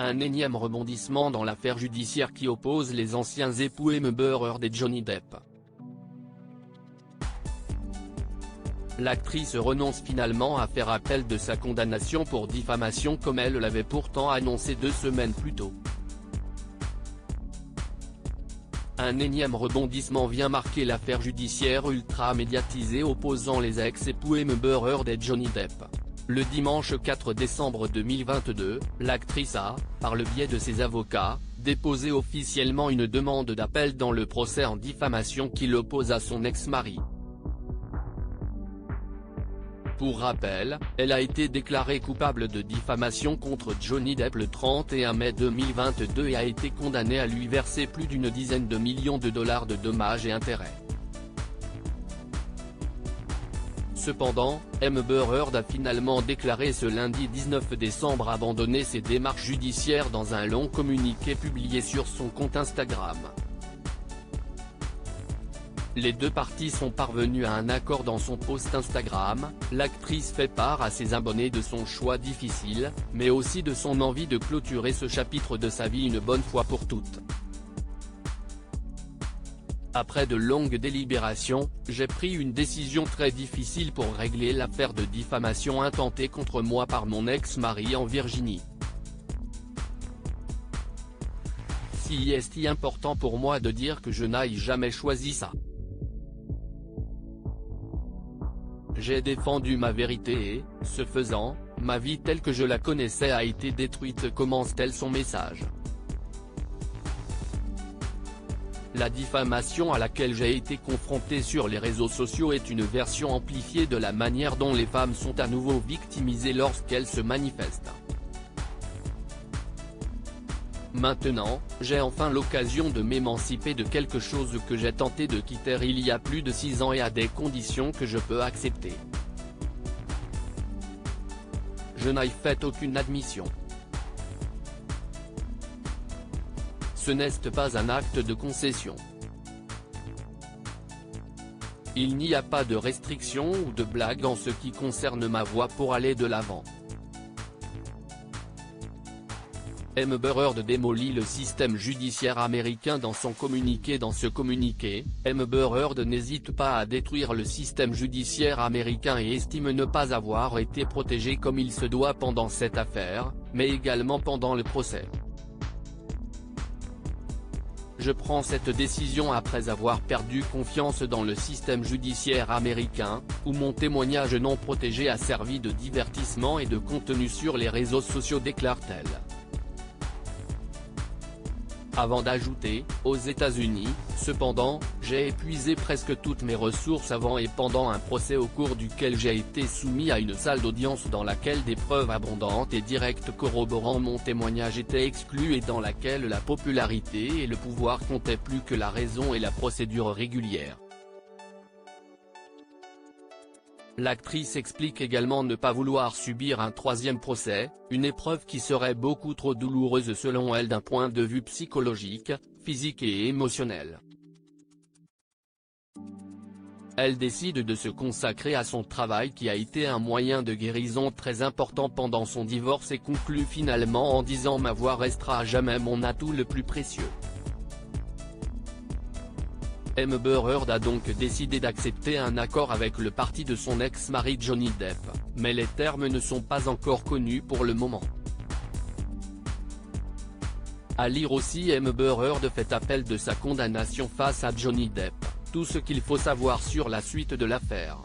Un énième rebondissement dans l'affaire judiciaire qui oppose les anciens époux Amber Heard et Johnny Depp. L'actrice renonce finalement à faire appel de sa condamnation pour diffamation comme elle l'avait pourtant annoncé 2 semaines plus tôt. Un énième rebondissement vient marquer l'affaire judiciaire ultra médiatisée opposant les ex-époux Amber Heard et Johnny Depp. Le dimanche 4 décembre 2022, l'actrice a, par le biais de ses avocats, déposé officiellement une demande d'appel dans le procès en diffamation qui l'oppose à son ex-mari. Pour rappel, elle a été déclarée coupable de diffamation contre Johnny Depp le 31 mai 2022 et a été condamnée à lui verser plus d'une dizaine de millions de dollars de dommages et intérêts. Cependant, Amber Heard a finalement déclaré ce lundi 19 décembre abandonner ses démarches judiciaires dans un long communiqué publié sur son compte Instagram. Les deux parties sont parvenues à un accord dans son post Instagram. L'actrice fait part à ses abonnés de son choix difficile, mais aussi de son envie de clôturer ce chapitre de sa vie une bonne fois pour toutes. Après de longues délibérations, j'ai pris une décision très difficile pour régler l'affaire de diffamation intentée contre moi par mon ex-mari en Virginie. Si est important pour moi de dire que je n'ai jamais choisi ça. J'ai défendu ma vérité et, ce faisant, ma vie telle que je la connaissais a été détruite, commence-t-elle son message. La diffamation à laquelle j'ai été confronté sur les réseaux sociaux est une version amplifiée de la manière dont les femmes sont à nouveau victimisées lorsqu'elles se manifestent. Maintenant, j'ai enfin l'occasion de m'émanciper de quelque chose que j'ai tenté de quitter il y a plus de 6 ans et à des conditions que je peux accepter. Je n'ai fait aucune admission. Ce n'est pas un acte de concession. Il n'y a pas de restriction ou de blague en ce qui concerne ma voie pour aller de l'avant. Amber Heard démolit le système judiciaire américain dans son communiqué. Dans ce communiqué, Amber Heard n'hésite pas à détruire le système judiciaire américain et estime ne pas avoir été protégée comme il se doit pendant cette affaire, mais également pendant le procès. Je prends cette décision après avoir perdu confiance dans le système judiciaire américain, où mon témoignage non protégé a servi de divertissement et de contenu sur les réseaux sociaux, déclare-t-elle. Avant d'ajouter, aux États-Unis, cependant, j'ai épuisé presque toutes mes ressources avant et pendant un procès au cours duquel j'ai été soumis à une salle d'audience dans laquelle des preuves abondantes et directes corroborant mon témoignage étaient exclues et dans laquelle la popularité et le pouvoir comptaient plus que la raison et la procédure régulière. L'actrice explique également ne pas vouloir subir un 3e procès, une épreuve qui serait beaucoup trop douloureuse selon elle d'un point de vue psychologique, physique et émotionnel. Elle décide de se consacrer à son travail qui a été un moyen de guérison très important pendant son divorce et conclut finalement en disant « Ma voix restera à jamais mon atout le plus précieux ». Amber Heard a donc décidé d'accepter un accord avec le parti de son ex-mari Johnny Depp, mais les termes ne sont pas encore connus pour le moment. À lire aussi, Amber Heard fait appel de sa condamnation face à Johnny Depp, tout ce qu'il faut savoir sur la suite de l'affaire.